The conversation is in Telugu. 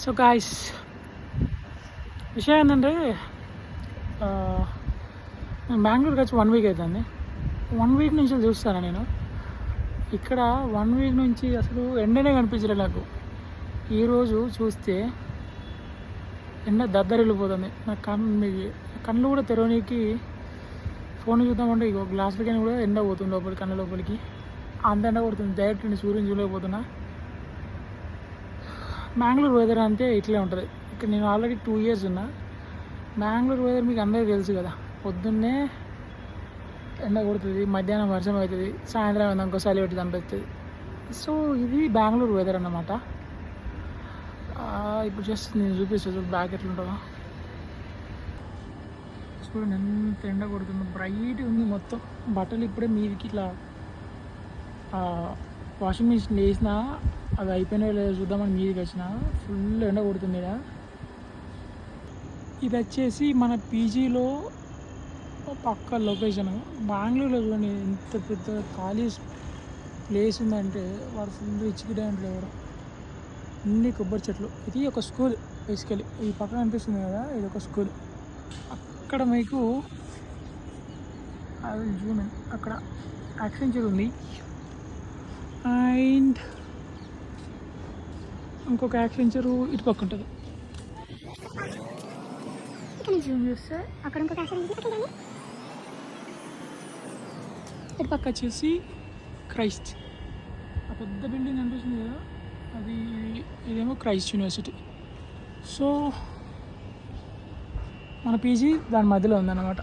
సో గాయ్స్, విషయం ఏంటంటే నేను బెంగళూరుకి వచ్చి 1 వీక్ అవుతుంది. 1 వీక్ నుంచి చూస్తాను నేను ఇక్కడ. 1 వీక్ నుంచి అసలు ఎండనే కనిపించలేదు నాకు. ఈరోజు చూస్తే ఎండ దద్దరిల్లిపోతుంది. నా కళ్ళు కూడా తెరవనీకి ఫోన్ చూద్దామంటే ఇగో గ్లాసులకైనా కూడా ఎండ పోతుంది లోపలికి, కళ్ళ లోపలికి అంత ఎండ కొడుతుంది. డైరెక్ట్ నేను సూర్యుని చూడలేకపోతున్నా. బెంగళూరు వెదర్ అంటే ఇట్లే ఉంటుంది. ఇక్కడ నేను ఆల్రెడీ 2 years ఉన్నా. బెంగళూరు వెదర్ మీకు అందరికీ తెలుసు కదా. పొద్దున్నే ఎండ కొడుతుంది, మధ్యాహ్నం వర్షం అవుతుంది, సాయంత్రం ఇంకో చలి పెట్టి అనిపిస్తుంది. సో ఇది బెంగళూరు వెదర్ అన్నమాట. ఇప్పుడు జస్ట్ నేను చూపిస్తాను బ్యాక్ ఎట్లుంటుందో. చూడండి ఎంత ఎండ కొడుతుందో, బ్రైట్ ఉంది మొత్తం. బట్టలు ఇప్పుడే మీదికి ఇట్లా వాషింగ్ మిషన్ వేసిన అవి అయిపోయినాయో లేదో చూద్దామని మీదికి వచ్చిన. ఫుల్ ఎండ కొడుతుంది ఇక్కడ. ఇది వచ్చేసి మన పీజీలో పక్క లొకేషన్. బెంగళూరులో చూడండి ఎంత పెద్ద ఖాళీ ప్లేస్ ఉందంటే వాడు ఫుల్ రిచ్కిడే ఉంటుంది ఎవరు. అన్ని కొబ్బరి చెట్లు. ఇది ఒక స్కూల్ బేసికలీ. ఈ పక్కన అనిపిస్తుంది కదా, ఇది ఒక స్కూల్. అక్కడ మీకు జూమ్ అక్కడ యాక్సెంచర్ ఉంది అండ్ ఇంకొక యాక్సెంచర్ ఇటు పక్క ఉంటుంది. జూమ్ చూస్తే అక్కడ ఇంకొక ఇటు పక్క వచ్చేసి క్రైస్ట్. ఆ పెద్ద బిల్డింగ్ అనిపిస్తుంది కదా, అది ఇదేమో క్రైస్ట్ యూనివర్సిటీ. సో మన పీజీ దాని మధ్యలో ఉందన్నమాట.